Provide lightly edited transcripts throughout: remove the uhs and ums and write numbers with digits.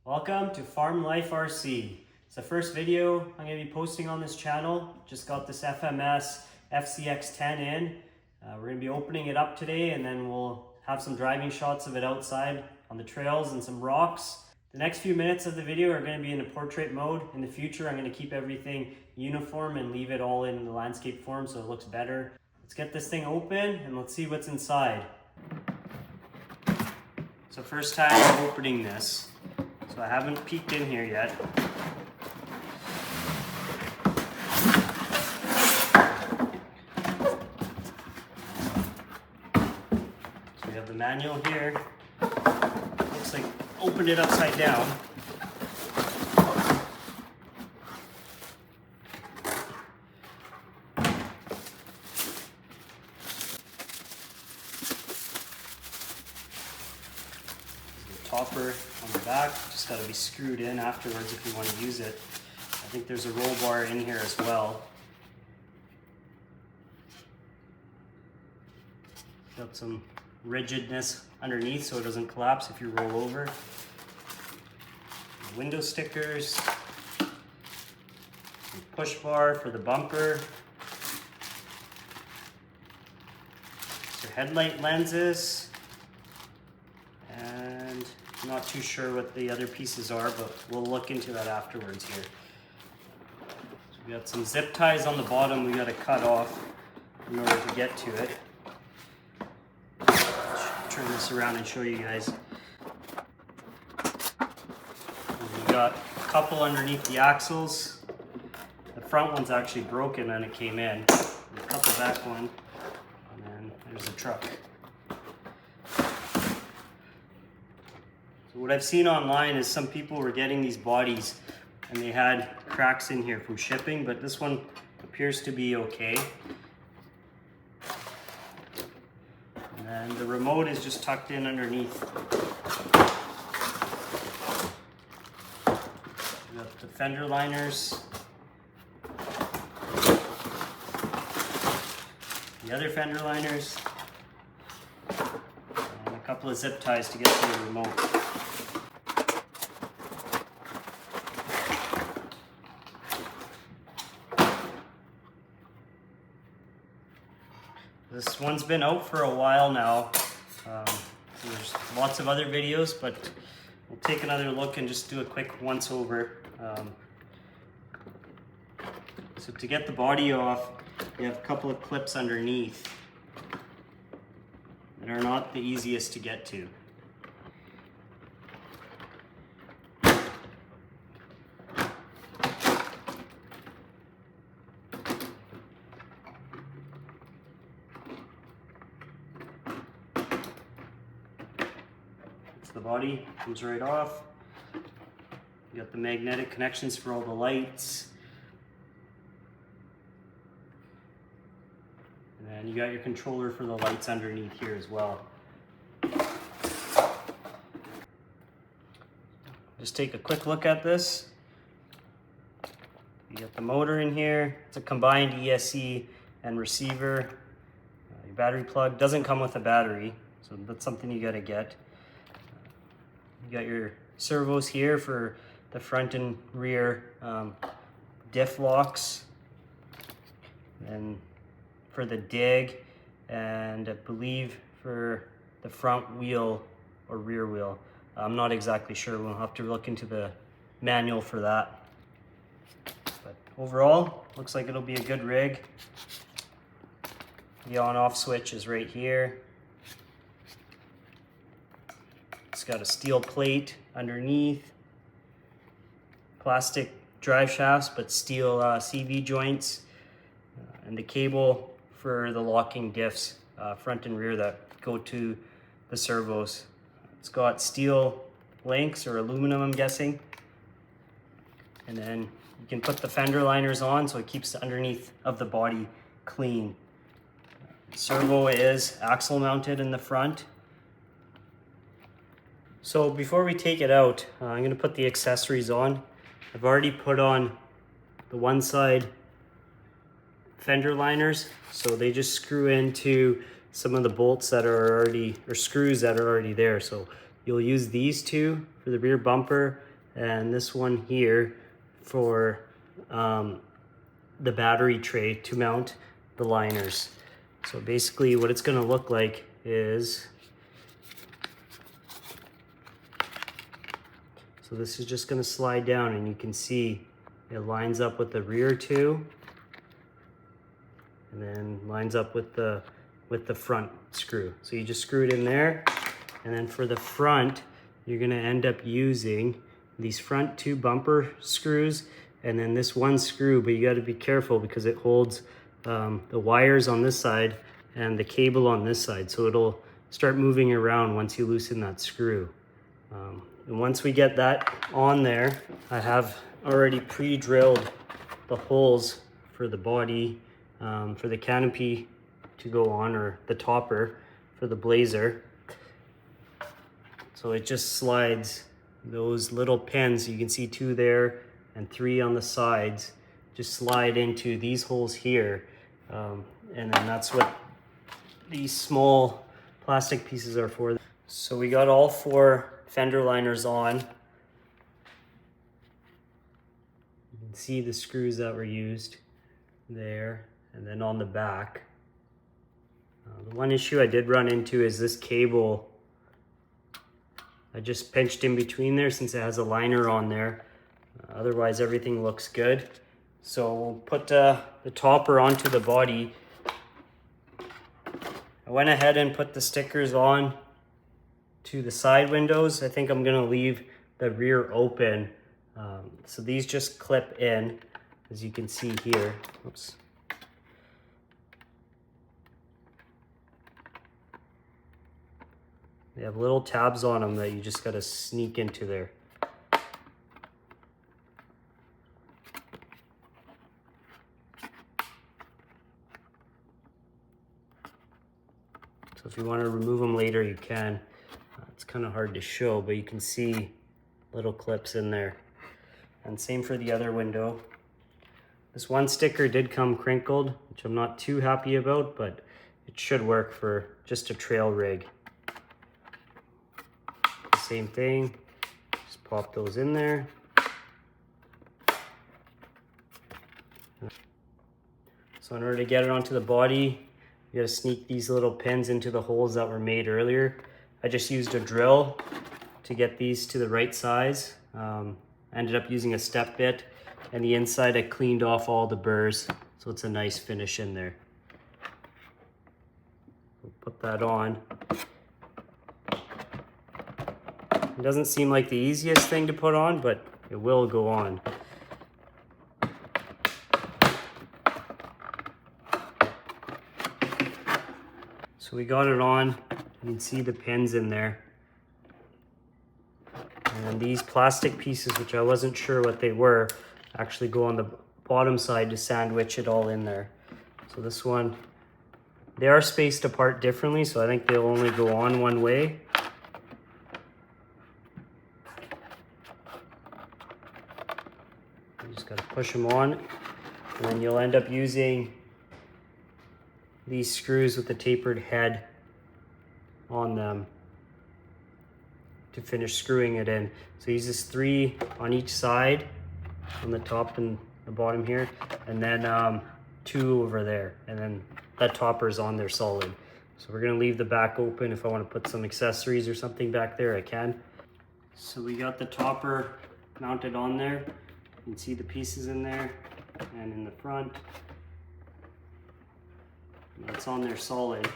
Welcome to Farm Life RC. It's the first video I'm going to be posting on this channel. Just got this FMS FCX10 in. We're going to be opening it up today, and then we'll have some driving shots of it outside on the trails and some rocks. The next few minutes of the video are going to be in a portrait mode. In the future, I'm going to keep everything uniform and leave it all in the landscape form so it looks better. Let's get this thing open and let's see what's inside. So first time opening this. So I haven't peeked in here yet. So we have the manual here. Looks like opened it upside down. Topper on the back, just got to be screwed in afterwards if you want to use it. I think there's a roll bar in here as well. Got some rigidness underneath so it doesn't collapse if you roll over. Window stickers, some push bar for the bumper, so headlight lenses. And I'm not too sure what the other pieces are, but we'll look into that afterwards here. So we got some zip ties on the bottom we got to cut off in order to get to it. Turn this around and show you guys. And we got a couple underneath the axles. The front one's actually broken when it came in. A couple back one, and then there's a truck. What I've seen online is some people were getting these bodies and they had cracks in here from shipping, but this one appears to be okay. And then the remote is just tucked in underneath. We got the fender liners, the other fender liners, and a couple of zip ties to get to the remote. This one's been out for a while now. There's lots of other videos, but we'll take another look and just do a quick once over. So to get the body off, you have a couple of clips underneath that are not the easiest to get to. The body comes right off. You got the magnetic connections for all the lights. And then you got your controller for the lights underneath here as well. Just take a quick look at this. You got the motor in here. It's a combined ESC and receiver. Your battery plug doesn't come with a battery, so that's something you got to get. You got your servos here for the front and rear diff locks, and for the dig, and I believe for the front wheel or rear wheel. I'm not exactly sure. We'll have to look into the manual for that. But overall, looks like it'll be a good rig. The on-off switch is right here. It's got a steel plate underneath, plastic drive shafts, but steel CV joints, and the cable for the locking diffs, front and rear, that go to the servos. It's got steel links or aluminum, I'm guessing. And then you can put the fender liners on so it keeps the underneath of the body clean. The servo is axle mounted in the front. So before we take it out, I'm going to put the accessories on. I've already put on the one side fender liners, so they just screw into some of the bolts that are already, or screws that are already there. So you'll use these two for the rear bumper, and this one here for the battery tray to mount the liners. So basically what it's going to look like is, so this is just going to slide down, and you can see it lines up with the rear two, and then lines up with the front screw. So you just screw it in there, and then for the front you're going to end up using these front two bumper screws and then this one screw, but you got to be careful because it holds the wires on this side and the cable on this side, so it'll start moving around once you loosen that screw. And once we get that on there, I have already pre-drilled the holes for the body, for the canopy to go on, or the topper for the Blazer. So it just slides those little pins, you can see 2 there and 3 on the sides, just slide into these holes here. And then that's what these small plastic pieces are for. So we got all 4 fender liners on. You can see the screws that were used there, and then on the back. The one issue I did run into is this cable. I just pinched in between there since it has a liner on there. Otherwise everything looks good. So we'll put the topper onto the body. I went ahead and put the stickers on to the side windows. I think I'm gonna leave the rear open. So these just clip in, as you can see here. Oops. They have little tabs on them that you just gotta sneak into there. So if you want to remove them later, you can. It's kind of hard to show, but you can see little clips in there. And same for the other window. This one sticker did come crinkled, which I'm not too happy about, but it should work for just a trail rig. Same thing, just pop those in there. So in order to get it onto the body, you gotta sneak these little pins into the holes that were made earlier. I just used a drill to get these to the right size. I ended up using a step bit, and the inside I cleaned off all the burrs, so it's a nice finish in there. We'll put that on. It doesn't seem like the easiest thing to put on, but it will go on. So we got it on. You can see the pins in there. And these plastic pieces, which I wasn't sure what they were, actually go on the bottom side to sandwich it all in there. So this one, they are spaced apart differently, so I think they'll only go on one way. You just gotta push them on, and then you'll end up using these screws with the tapered head on them to finish screwing it in. So use this 3 on each side, on the top and the bottom here, and then 2 over there, and then that topper is on there solid. So we're gonna leave the back open. If I want to put some accessories or something back there, I can. So we got the topper mounted on there. You can see the pieces in there and in the front. It's on there solid.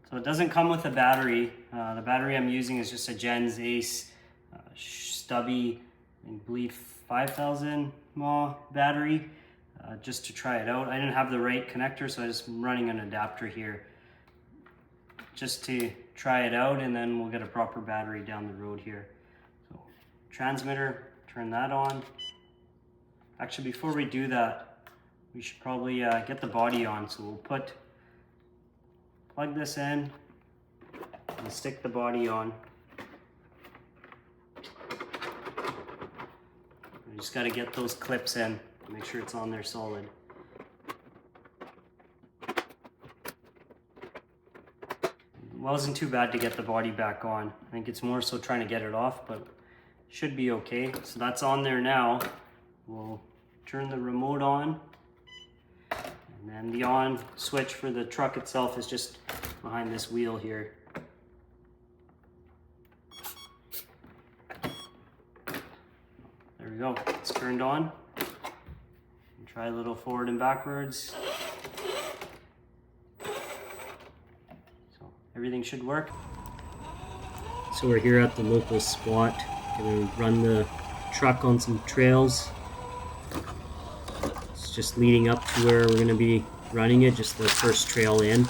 So it doesn't come with a battery. The battery I'm using is just a Gens Ace stubby, I believe 5,000 mAh battery, just to try it out. I didn't have the right connector, so I just running an adapter here just to try it out, and then we'll get a proper battery down the road here. So transmitter, turn that on. Actually, before we do that, we should probably get the body on. So we'll plug this in and stick the body on. You just got to get those clips in, make sure it's on there solid. wasn't too bad to get the body back on. I think it's more so trying to get it off, but should be okay. So that's on there now. We'll turn the remote on, and then the on switch for the truck itself is just behind this wheel here. There we go, it's turned on. Try a little forward and backwards. So everything should work. So we're here at the local spot. Gonna run the truck on some trails. It's just leading up to where we're gonna be running it, just the first trail in.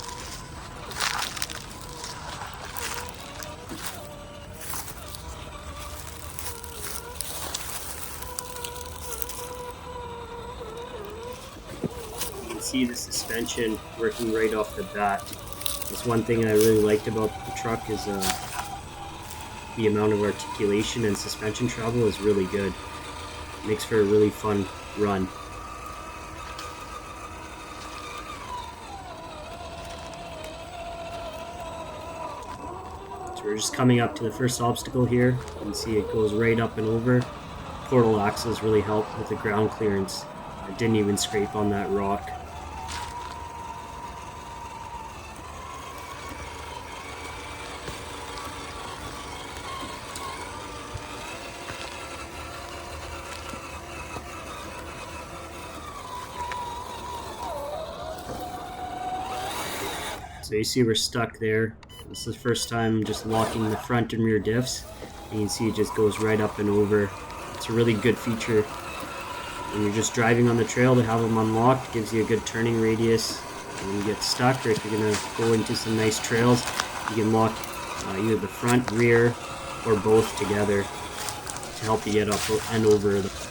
You can see the suspension working right off the bat. That's one thing I really liked about the truck is the amount of articulation and suspension travel is really good. Makes for a really fun run. So we're just coming up to the first obstacle here. You can see it goes right up and over. Portal axles really help with the ground clearance. It didn't even scrape on that rock. So you see we're stuck there. This is the first time just locking the front and rear diffs. And you can see it just goes right up and over. It's a really good feature when you're just driving on the trail to have them unlocked. Gives you a good turning radius when you get stuck, or if you're going to go into some nice trails, you can lock either the front, rear, or both together to help you get up and over the.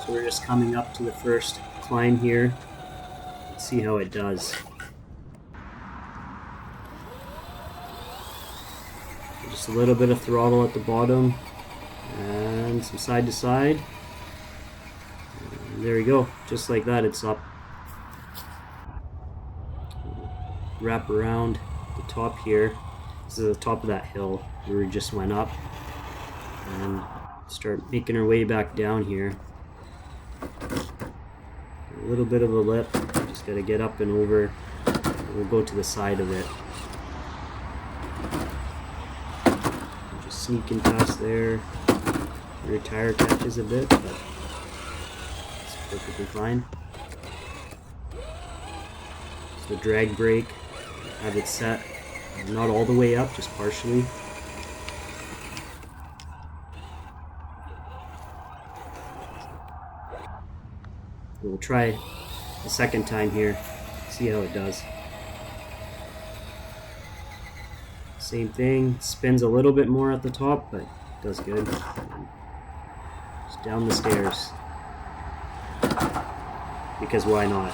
So we're just coming up to the first climb here. Let's see how it does. Just a little bit of throttle at the bottom and some side to side. And there we go, just like that, it's up. Wrap around the top here. This is the top of that hill where we just went up, and start making our way back down here. A little bit of a lip, just gotta get up and over. We'll go to the side of it. Just sneaking past there. Rear tire catches a bit, but it's perfectly fine. So drag brake, have it set, not all the way up, just partially. We'll try the second time here, see how it does. Same thing, spins a little bit more at the top, but does good. Just down the stairs, because why not?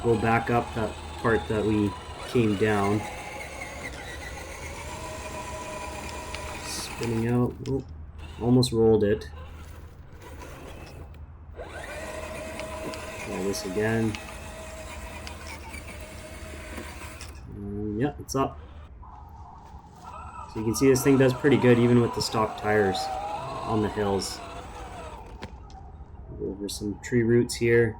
We'll go back up that part that we came down. Spinning out. Oh, almost rolled it. Try this again. Yeah, it's up. So you can see this thing does pretty good even with the stock tires on the hills. Go over some tree roots here.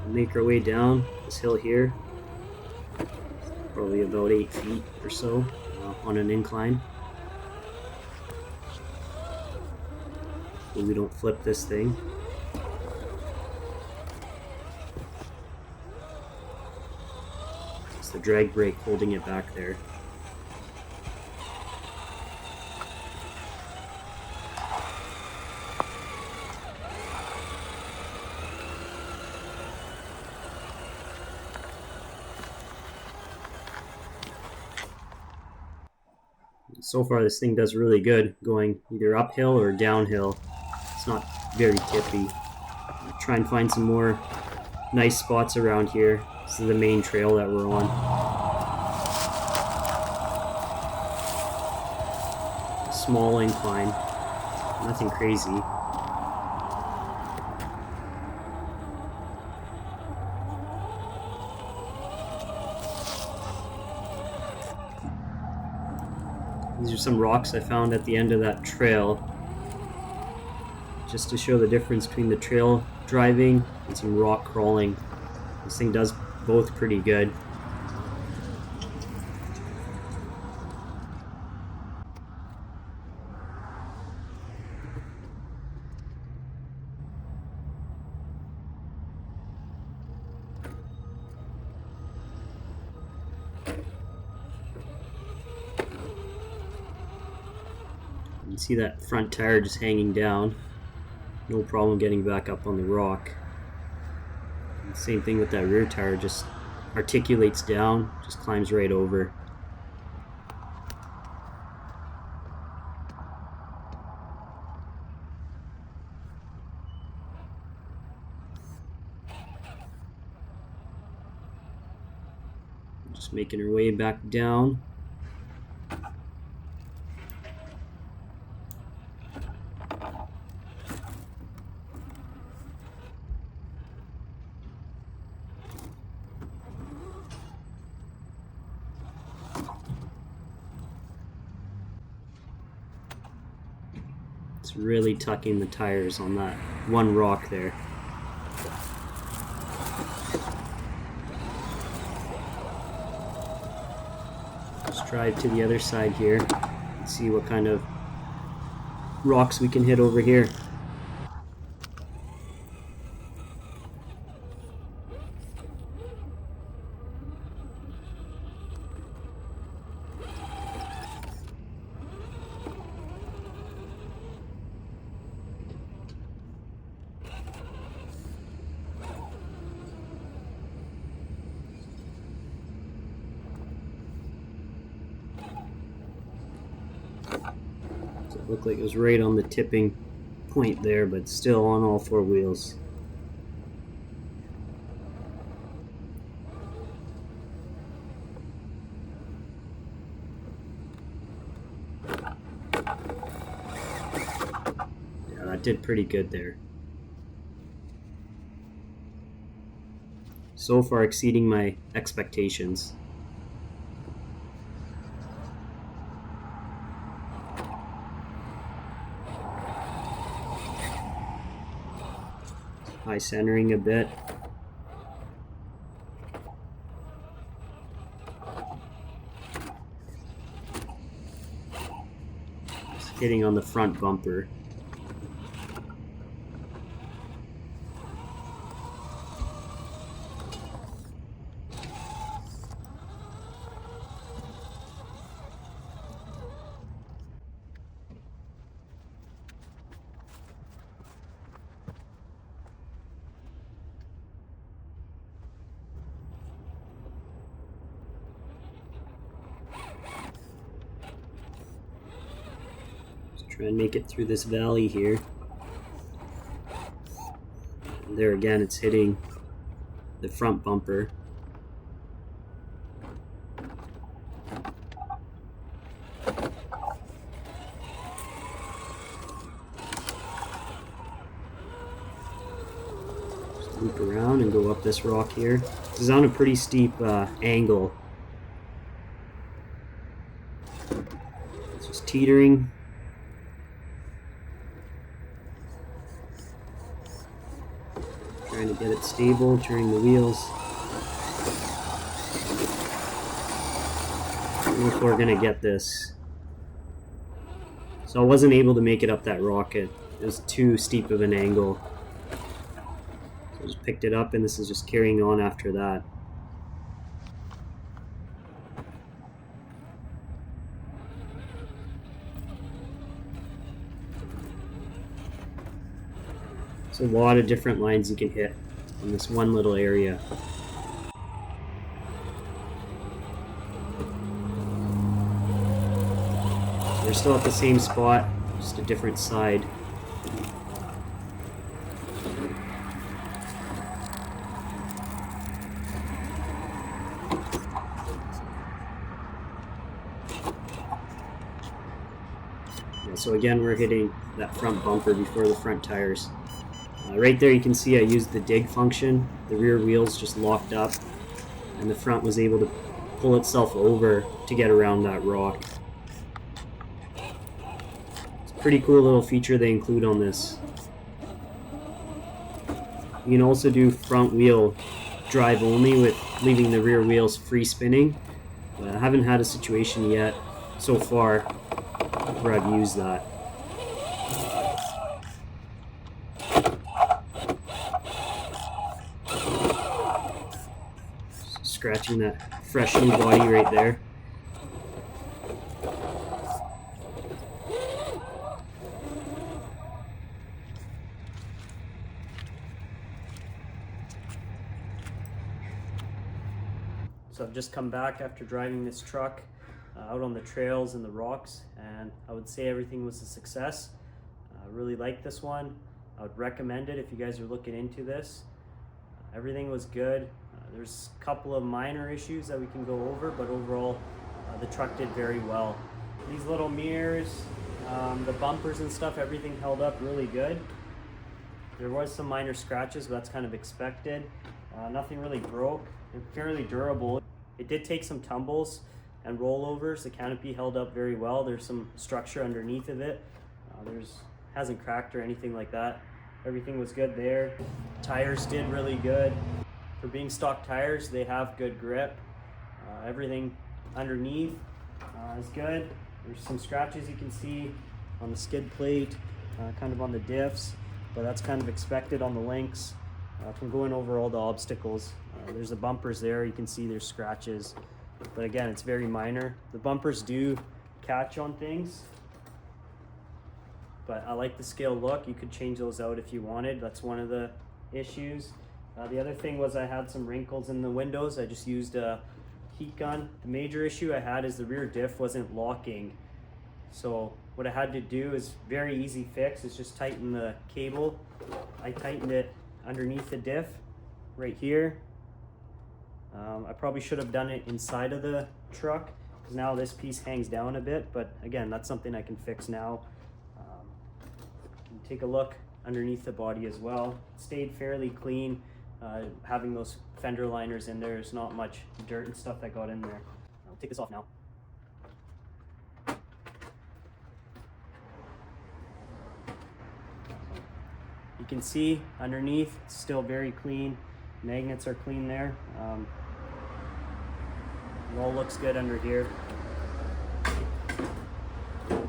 Make our way down this hill here, probably about 8 feet or so on an incline. So we don't flip this thing. It's the drag brake holding it back there. So far this thing does really good going either uphill or downhill. It's not very tippy. I'll try and find some more nice spots around here. This is the main trail that we're on. Small incline, nothing crazy. These are some rocks I found at the end of that trail, just to show the difference between the trail driving and some rock crawling. This thing does both pretty good. You can see that front tire just hanging down. No problem getting back up on the rock. And same thing with that rear tire, just articulates down, just climbs right over. Just making her way back down. It's really tucking the tires on that one rock there. Let's drive to the other side here and see what kind of rocks we can hit over here. It looked like it was right on the tipping point there, but still on all four wheels. Yeah, that did pretty good there. So far exceeding my expectations. High centering a bit. Just hitting on the front bumper. Try and make it through this valley here. And there again, it's hitting the front bumper. Just loop around and go up this rock here. This is on a pretty steep angle. It's just teetering. Trying to get it stable, turning the wheels. I don't know if we're gonna get this. So I wasn't able to make it up that rock. It was too steep of an angle. So I just picked it up, and this is just carrying on after that. There's a lot of different lines you can hit in this one little area. We're still at the same spot, just a different side. Yeah, so again, we're hitting that front bumper before the front tires. Right there you can see I used the dig function. The rear wheels just locked up and the front was able to pull itself over to get around that rock. It's a pretty cool little feature they include on this. You can also do front wheel drive only with leaving the rear wheels free spinning. I haven't had a situation yet so far where I've used that. Scratching that fresh new body right there. So I've just come back after driving this truck out on the trails and the rocks, and I would say everything was a success. I really like this one. I would recommend it if you guys are looking into this. Everything was good. There's a couple of minor issues that we can go over, but overall the truck did very well. These little mirrors, the bumpers and stuff, everything held up really good. There was some minor scratches, but that's kind of expected. Nothing really broke. They're fairly durable. It did take some tumbles and rollovers. The canopy held up very well. There's some structure underneath of it. Hasn't cracked or anything like that. Everything was good there. Tires did really good. For being stock tires, they have good grip. Everything underneath is good. There's some scratches you can see on the skid plate, kind of on the diffs, but that's kind of expected on the links. From going over all the obstacles. There's the bumpers there, you can see there's scratches, but again, it's very minor. The bumpers do catch on things, but I like the scale look. You could change those out if you wanted. That's one of the issues. The other thing was I had some wrinkles in the windows. I just used a heat gun. The major issue I had is the rear diff wasn't locking. So what I had to do is very easy fix. Is just tighten the cable. I tightened it underneath the diff right here. I probably should have done it inside of the truck because now this piece hangs down a bit, but again, that's something I can fix now. Take a look underneath the body as well. It stayed fairly clean. Having those fender liners in there, there's not much dirt and stuff that got in there. I'll take this off now. You can see underneath, it's still very clean. Magnets are clean there. It all looks good under here. And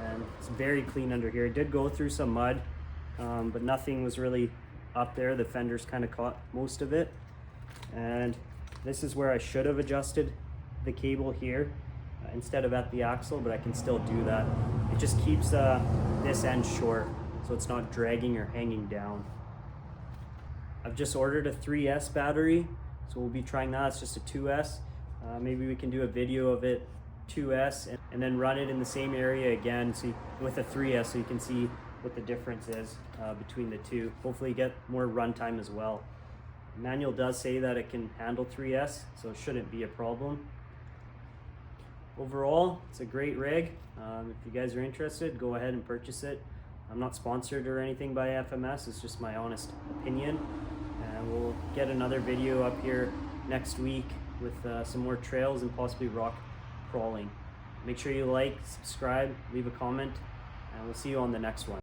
then it's very clean under here. It did go through some mud, but nothing was really up there. The fenders kind of caught most of it. And this is where I should have adjusted the cable here instead of at the axle, but I can still do that. It just keeps this end short, so it's not dragging or hanging down. I've just ordered a 3S battery, so we'll be trying that. It's just a 2S. Maybe we can do a video of it 2S and then run it in the same area again with a 3S so you can see what the difference is between the two. Hopefully get more runtime as well. The manual does say that it can handle 3S, so it shouldn't be a problem. Overall, it's a great rig. If you guys are interested, go ahead and purchase it. I'm not sponsored or anything by FMS, it's just my honest opinion. And we'll get another video up here next week with some more trails and possibly rock crawling. Make sure you like, subscribe, leave a comment, and we'll see you on the next one.